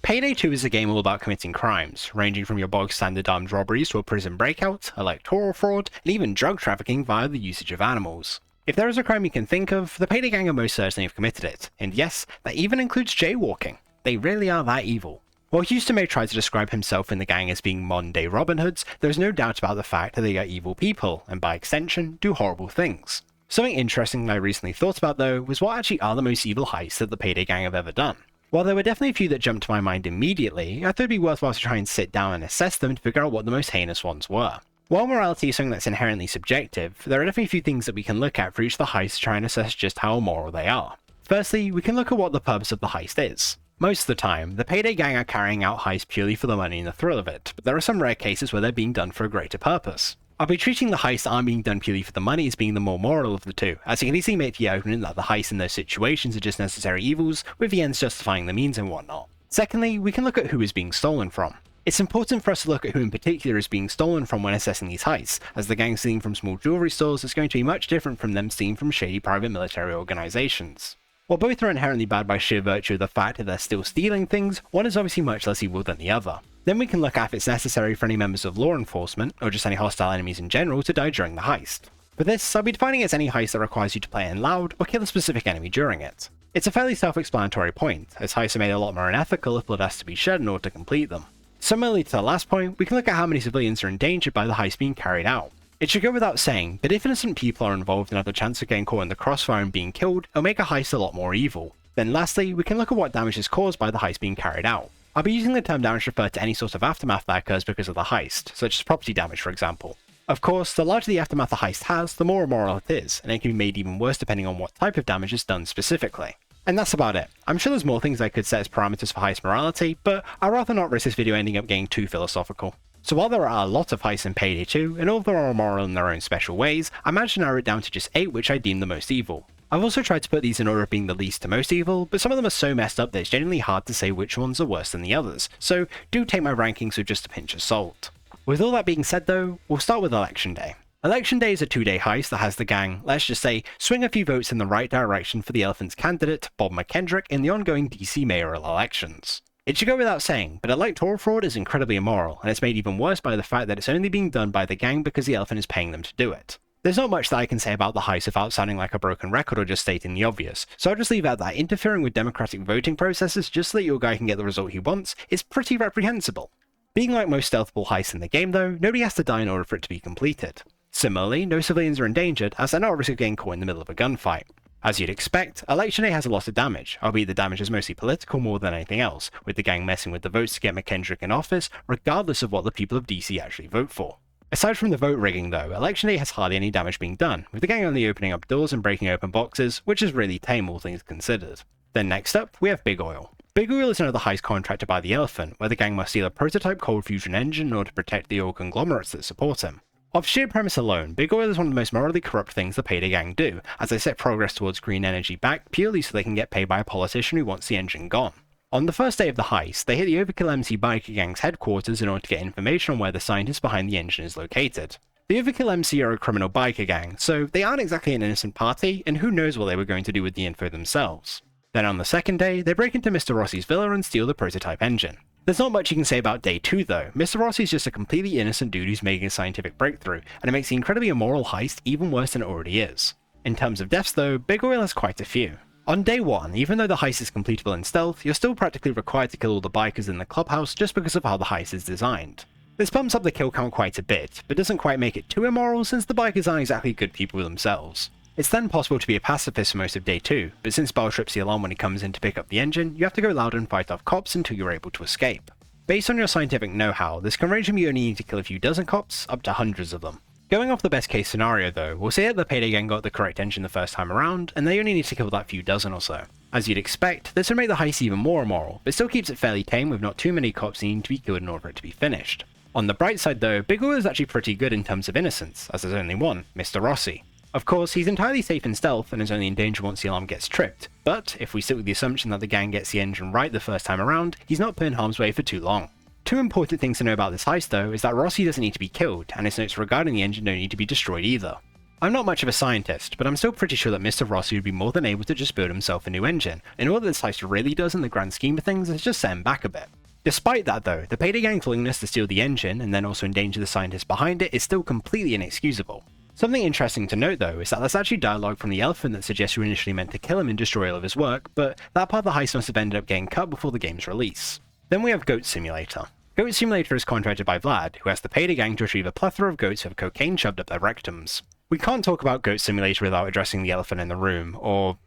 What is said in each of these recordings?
Payday 2 is a game all about committing crimes, ranging from your bog standard armed robberies to a prison breakout, electoral fraud, and even drug trafficking via the usage of animals. If there is a crime you can think of, the Payday gang are most certainly have committed it, and yes, that even includes jaywalking. They really are that evil. While Houston may try to describe himself in the gang as being modern-day Robin Hoods, there is no doubt about the fact that they are evil people, and by extension, do horrible things. Something interesting that I recently thought about though was what actually are the most evil heists that the Payday gang have ever done. While there were definitely a few that jumped to my mind immediately, I thought it'd be worthwhile to try and sit down and assess them to figure out what the most heinous ones were. While morality is something that's inherently subjective, there are definitely a few things that we can look at for each of the heists to try and assess just how immoral they are. Firstly, we can look at what the purpose of the heist is. Most of the time, the Payday gang are carrying out heists purely for the money and the thrill of it, but there are some rare cases where they're being done for a greater purpose. I'll be treating the heists that aren't being done purely for the money as being the more moral of the two, as you can easily make the argument that the heists in those situations are just necessary evils, with the ends justifying the means and whatnot. Secondly, we can look at who is being stolen from. It's important for us to look at who in particular is being stolen from when assessing these heists, as the gang stealing from small jewelry stores is going to be much different from them stealing from shady private military organizations. While both are inherently bad by sheer virtue of the fact that they're still stealing things, one is obviously much less evil than the other. Then we can look at if it's necessary for any members of law enforcement, or just any hostile enemies in general, to die during the heist. For this, I'll be defining it as any heist that requires you to play in loud, or kill a specific enemy during it. It's a fairly self-explanatory point, as heists are made a lot more unethical if blood has to be shed in order to complete them. Similarly to the last point, we can look at how many civilians are endangered by the heist being carried out. It should go without saying, but if innocent people are involved and have the chance of getting caught in the crossfire and being killed, it'll make a heist a lot more evil. Then lastly, we can look at what damage is caused by the heist being carried out. I'll be using the term damage to refer to any sort of aftermath that occurs because of the heist, such as property damage for example. Of course, the larger the aftermath the heist has, the more immoral it is, and it can be made even worse depending on what type of damage is done specifically. And that's about it. I'm sure there's more things I could set as parameters for heist morality, but I'd rather not risk this video ending up getting too philosophical. So while there are a lot of heists in Payday 2, and all of them are immoral in their own special ways, I managed to narrow it down to just 8 which I deem the most evil. I've also tried to put these in order of being the least to most evil, but some of them are so messed up that it's genuinely hard to say which ones are worse than the others, so do take my rankings with just a pinch of salt. With all that being said though, we'll start with Election Day. Election Day is a 2-day heist that has the gang, let's just say, swing a few votes in the right direction for the Elephant's candidate, Bob McKendrick, in the ongoing DC mayoral elections. It should go without saying, but electoral fraud is incredibly immoral, and it's made even worse by the fact that it's only being done by the gang because the Elephant is paying them to do it. There's not much that I can say about the heist without sounding like a broken record or just stating the obvious, so I'll just leave out that interfering with democratic voting processes just so that your guy can get the result he wants is pretty reprehensible. Being like most stealthable heists in the game though, nobody has to die in order for it to be completed. Similarly, no civilians are endangered, as they're not at risk of getting caught in the middle of a gunfight. As you'd expect, Election Day has a lot of damage, albeit the damage is mostly political more than anything else, with the gang messing with the votes to get McKendrick in office, regardless of what the people of DC actually vote for. Aside from the vote rigging though, Election Day has hardly any damage being done, with the gang only opening up doors and breaking open boxes, which is really tame all things considered. Then next up, we have Big Oil. Big Oil is another heist contracted by the Elephant, where the gang must steal a prototype cold fusion engine in order to protect the oil conglomerates that support him. Off sheer premise alone, Big Oil is one of the most morally corrupt things the Payday gang do, as they set progress towards green energy back purely so they can get paid by a politician who wants the engine gone. On the first day of the heist, they hit the Overkill MC biker gang's headquarters in order to get information on where the scientist behind the engine is located. The Overkill MC are a criminal biker gang, so they aren't exactly an innocent party, and who knows what they were going to do with the info themselves. Then on the second day, they break into Mr. Rossi's villa and steal the prototype engine. There's not much you can say about day 2 though. Mr. Rossi is just a completely innocent dude who's making a scientific breakthrough, and it makes the incredibly immoral heist even worse than it already is. In terms of deaths though, Big Oil has quite a few. On day 1, even though the heist is completable in stealth, you're still practically required to kill all the bikers in the clubhouse just because of how the heist is designed. This bumps up the kill count quite a bit, but doesn't quite make it too immoral since the bikers aren't exactly good people themselves. It's then possible to be a pacifist for most of day 2, but since Bell trips the alarm when he comes in to pick up the engine, you have to go loud and fight off cops until you're able to escape. Based on your scientific know-how, this can range from you only need to kill a few dozen cops, up to hundreds of them. Going off the best case scenario though, we'll say that the Payday gang got the correct engine the first time around, and they only need to kill that few dozen or so. As you'd expect, this would make the heist even more immoral, but still keeps it fairly tame with not too many cops needing to be killed in order for it to be finished. On the bright side though, Big Oil is actually pretty good in terms of innocence, as there's only one, Mr. Rossi. Of course, he's entirely safe in stealth and is only in danger once the alarm gets tripped, but if we stick with the assumption that the gang gets the engine right the first time around, he's not put in harm's way for too long. Two important things to know about this heist though is that Rossi doesn't need to be killed, and his notes regarding the engine don't need to be destroyed either. I'm not much of a scientist, but I'm still pretty sure that Mr. Rossi would be more than able to just build himself a new engine, and all that this heist really does in the grand scheme of things is just set him back a bit. Despite that though, the Payday gang's willingness to steal the engine and then also endanger the scientists behind it is still completely inexcusable. Something interesting to note though is that there's actually dialogue from the elephant that suggests you initially meant to kill him and destroy all of his work, but that part of the heist must have ended up getting cut before the game's release. Then we have Goat Simulator. Goat Simulator is contracted by Vlad, who asked the Payday gang to retrieve a plethora of goats who have cocaine shoved up their rectums. We can't talk about Goat Simulator without addressing the elephant in the room, or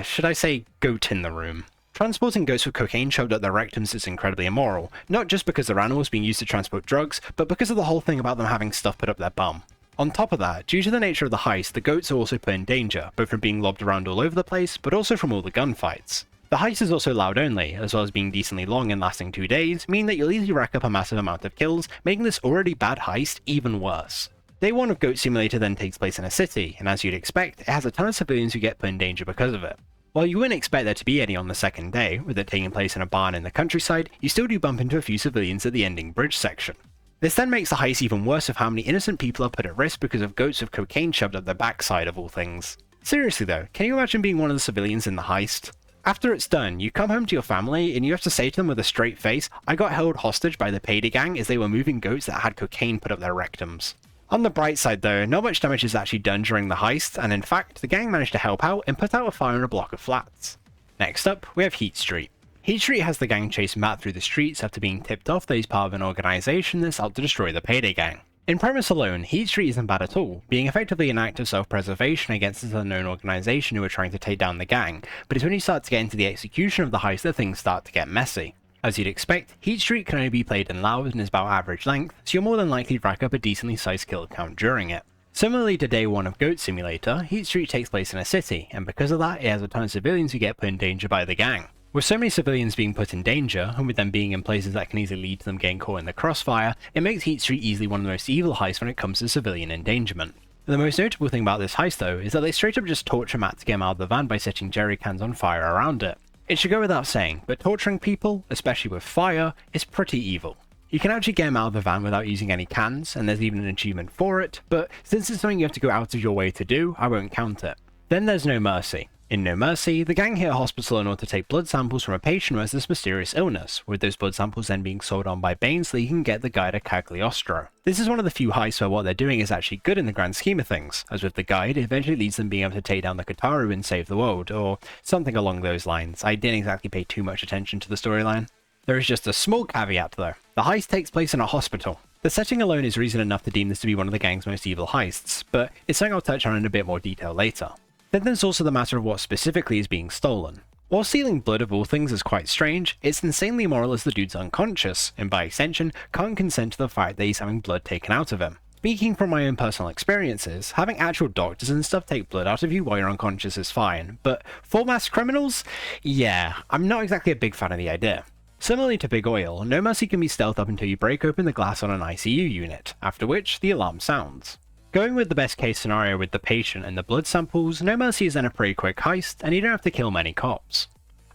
should I say goat in the room. Transporting goats with cocaine shoved up their rectums is incredibly immoral, not just because they're animals being used to transport drugs, but because of the whole thing about them having stuff put up their bum. On top of that, due to the nature of the heist, the goats are also put in danger, both from being lobbed around all over the place, but also from all the gunfights. The heist is also loud only, as well as being decently long and lasting 2 days, meaning that you'll easily rack up a massive amount of kills, making this already bad heist even worse. Day 1 of Goat Simulator then takes place in a city, and as you'd expect, it has a ton of civilians who get put in danger because of it. While you wouldn't expect there to be any on the second day, with it taking place in a barn in the countryside, you still do bump into a few civilians at the ending bridge section. This then makes the heist even worse of how many innocent people are put at risk because of goats with cocaine shoved up their backside of all things. Seriously though, can you imagine being one of the civilians in the heist? After it's done, you come home to your family and you have to say to them with a straight face, "I got held hostage by the Payday gang as they were moving goats that had cocaine put up their rectums." On the bright side though, not much damage is actually done during the heist, and in fact, the gang managed to help out and put out a fire in a block of flats. Next up, we have Heat Street. Heat Street has the gang chase Matt through the streets after being tipped off that he's part of an organisation that's out to destroy the Payday gang. In premise alone, Heat Street isn't bad at all, being effectively an act of self-preservation against this unknown organisation who are trying to take down the gang, but it's when you start to get into the execution of the heist that things start to get messy. As you'd expect, Heat Street can only be played in loud and is about average length, so you'll more than likely rack up a decently sized kill count during it. Similarly to Day 1 of Goat Simulator, Heat Street takes place in a city, and because of that, it has a ton of civilians who get put in danger by the gang. With so many civilians being put in danger, and with them being in places that can easily lead to them getting caught in the crossfire, it makes Heat Street easily one of the most evil heists when it comes to civilian endangerment. The most notable thing about this heist though, is that they straight up just torture Matt to get him out of the van by setting jerry cans on fire around it. It should go without saying, but torturing people, especially with fire, is pretty evil. You can actually get him out of the van without using any cans, and there's even an achievement for it, but since it's something you have to go out of your way to do, I won't count it. Then there's No Mercy. In No Mercy, the gang hit a hospital in order to take blood samples from a patient who has this mysterious illness, with those blood samples then being sold on by Bane so that you can get the guide a Cagliostro. This is one of the few heists where what they're doing is actually good in the grand scheme of things, as with the guide, it eventually leads them being able to take down the Kataru and save the world, or something along those lines. I didn't exactly pay too much attention to the storyline. There is just a small caveat though. The heist takes place in a hospital. The setting alone is reason enough to deem this to be one of the gang's most evil heists, but it's something I'll touch on in a bit more detail later. Then there's also the matter of what specifically is being stolen. While stealing blood of all things is quite strange, it's insanely immoral as the dude's unconscious, and by extension, can't consent to the fact that he's having blood taken out of him. Speaking from my own personal experiences, having actual doctors and stuff take blood out of you while you're unconscious is fine, but for mass criminals? Yeah, I'm not exactly a big fan of the idea. Similarly to Big Oil, No Mercy can be stealth up until you break open the glass on an ICU unit, after which the alarm sounds. Going with the best case scenario with the patient and the blood samples, No Mercy is then a pretty quick heist, and you don't have to kill many cops.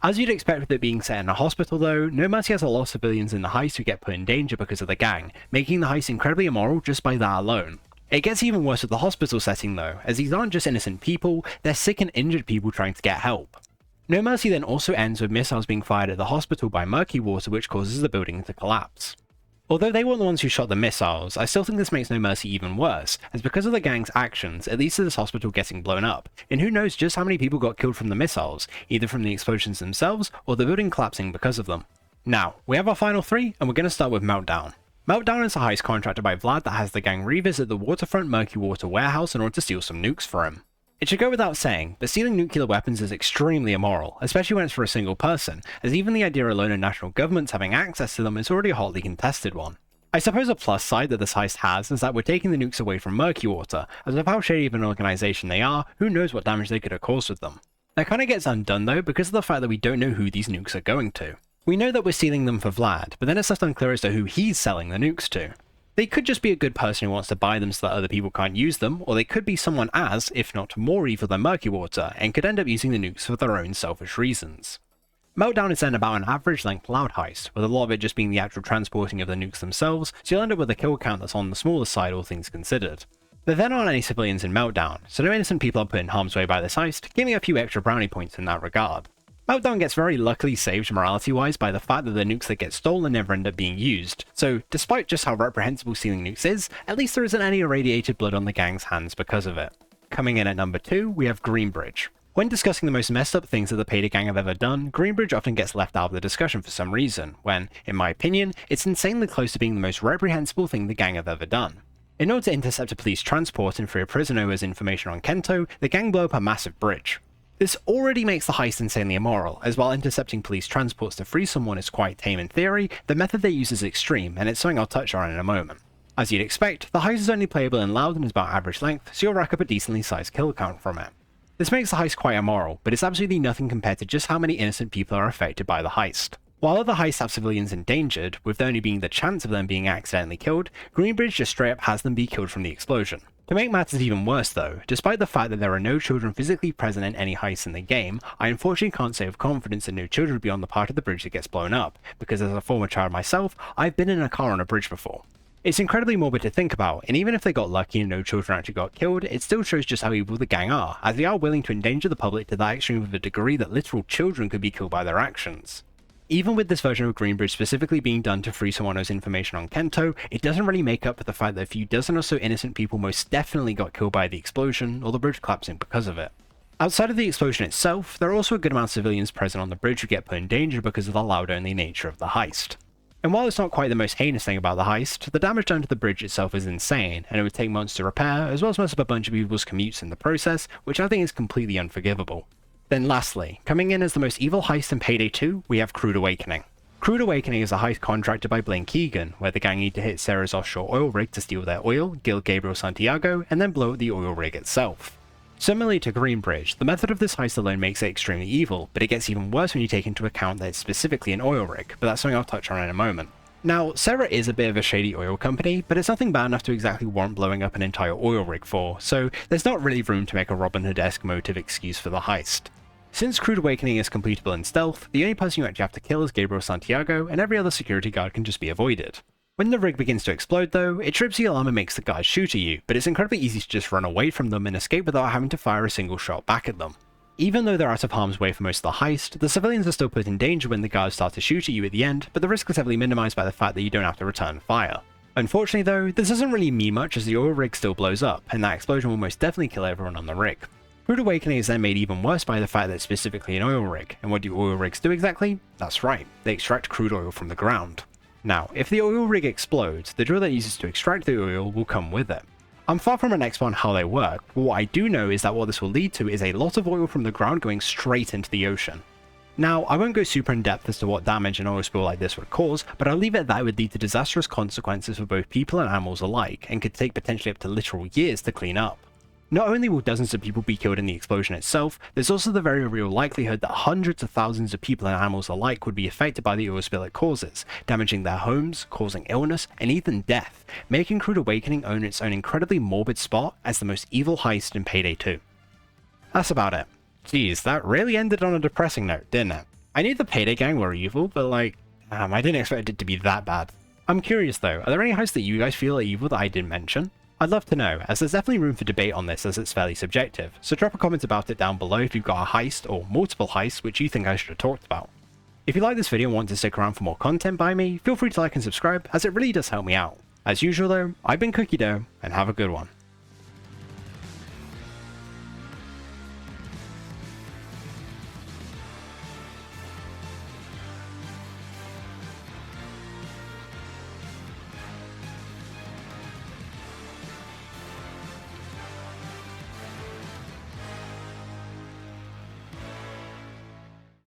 As you'd expect with it being set in a hospital though, No Mercy has a lot of civilians in the heist who get put in danger because of the gang, making the heist incredibly immoral just by that alone. It gets even worse with the hospital setting though, as these aren't just innocent people, they're sick and injured people trying to get help. No Mercy then also ends with missiles being fired at the hospital by murky water which causes the building to collapse. Although they weren't the ones who shot the missiles, I still think this makes No Mercy even worse, as because of the gang's actions, it leads to this hospital getting blown up, and who knows just how many people got killed from the missiles, either from the explosions themselves or the building collapsing because of them. Now, we have our final three, and we're going to start with Meltdown. Meltdown is a heist contracted by Vlad that has the gang revisit the waterfront murky water warehouse in order to steal some nukes for him. It should go without saying, but stealing nuclear weapons is extremely immoral, especially when it's for a single person, as even the idea alone of national governments having access to them is already a hotly contested one. I suppose a plus side that this heist has is that we're taking the nukes away from murky water, as with how shady of an organisation they are, who knows what damage they could have caused with them. That kinda gets undone though because of the fact that we don't know who these nukes are going to. We know that we're stealing them for Vlad, but then it's left unclear as to who he's selling the nukes to. They could just be a good person who wants to buy them so that other people can't use them, or they could be someone as, if not more evil than Murky Water, and could end up using the nukes for their own selfish reasons. Meltdown is then about an average length loud heist, with a lot of it just being the actual transporting of the nukes themselves, so you'll end up with a kill count that's on the smaller side all things considered. There then aren't any civilians in Meltdown, so no innocent people are put in harm's way by this heist, giving a few extra brownie points in that regard. Meltdown gets very luckily saved morality-wise by the fact that the nukes that get stolen never end up being used, so despite just how reprehensible stealing nukes is, at least there isn't any irradiated blood on the gang's hands because of it. Coming in at number 2, we have Greenbridge. When discussing the most messed up things that the Payday gang have ever done, Greenbridge often gets left out of the discussion for some reason, when, in my opinion, it's insanely close to being the most reprehensible thing the gang have ever done. In order to intercept a police transport and free a prisoner with information on Kento, the gang blow up a massive bridge. This already makes the heist insanely immoral, as while intercepting police transports to free someone is quite tame in theory, the method they use is extreme, and it's something I'll touch on in a moment. As you'd expect, the heist is only playable in loud and is about average length, so you'll rack up a decently sized kill count from it. This makes the heist quite immoral, but it's absolutely nothing compared to just how many innocent people are affected by the heist. While other heists have civilians endangered, with there only being the chance of them being accidentally killed, Greenbridge just straight up has them be killed from the explosion. To make matters even worse though, despite the fact that there are no children physically present in any heists in the game, I unfortunately can't say with confidence that no children would be on the part of the bridge that gets blown up, because as a former child myself, I've been in a car on a bridge before. It's incredibly morbid to think about, and even if they got lucky and no children actually got killed, it still shows just how evil the gang are, as they are willing to endanger the public to that extreme of a degree that literal children could be killed by their actions. Even with this version of Greenbridge specifically being done to free someone who's information on Kento, it doesn't really make up for the fact that a few dozen or so innocent people most definitely got killed by the explosion, or the bridge collapsing because of it. Outside of the explosion itself, there are also a good amount of civilians present on the bridge who get put in danger because of the loud-only nature of the heist. And while it's not quite the most heinous thing about the heist, the damage done to the bridge itself is insane, and it would take months to repair, as well as mess up a bunch of people's commutes in the process, which I think is completely unforgivable. Then lastly, coming in as the most evil heist in Payday 2, we have Crude Awakening. Crude Awakening is a heist contracted by Blaine Keegan, where the gang need to hit Sarah's offshore oil rig to steal their oil, kill Gabriel Santiago, and then blow up the oil rig itself. Similarly to Greenbridge, the method of this heist alone makes it extremely evil, but it gets even worse when you take into account that it's specifically an oil rig, but that's something I'll touch on in a moment. Now, Sarah is a bit of a shady oil company, but it's nothing bad enough to exactly warrant blowing up an entire oil rig for, so there's not really room to make a Robin Hood-esque motive excuse for the heist. Since Crude Awakening is completable in stealth, the only person you actually have to kill is Gabriel Santiago, and every other security guard can just be avoided. When the rig begins to explode though, it trips the alarm and makes the guards shoot at you, but it's incredibly easy to just run away from them and escape without having to fire a single shot back at them. Even though they're out of harm's way for most of the heist, the civilians are still put in danger when the guards start to shoot at you at the end, but the risk is heavily minimized by the fact that you don't have to return fire. Unfortunately though, this doesn't really mean much as the oil rig still blows up, and that explosion will most definitely kill everyone on the rig. Crude Awakening is then made even worse by the fact that it's specifically an oil rig, and what do oil rigs do exactly? That's right, they extract crude oil from the ground. Now, if the oil rig explodes, the drill that uses to extract the oil will come with it. I'm far from an expert on how they work, but what I do know is that what this will lead to is a lot of oil from the ground going straight into the ocean. Now, I won't go super in depth as to what damage an oil spill like this would cause, but I'll leave it at that it would lead to disastrous consequences for both people and animals alike, and could take potentially up to literal years to clean up. Not only will dozens of people be killed in the explosion itself, there's also the very real likelihood that hundreds of thousands of people and animals alike would be affected by the oil spill it causes, damaging their homes, causing illness, and even death, making Crude Awakening own its own incredibly morbid spot as the most evil heist in Payday 2. That's about it. Jeez, that really ended on a depressing note, didn't it? I knew the Payday gang were evil, but I didn't expect it to be that bad. I'm curious though, are there any heists that you guys feel are evil that I didn't mention? I'd love to know, as there's definitely room for debate on this as it's fairly subjective, so drop a comment about it down below if you've got a heist or multiple heists which you think I should have talked about. If you like this video and want to stick around for more content by me, feel free to like and subscribe as it really does help me out. As usual though, I've been Cookie Dough, and have a good one.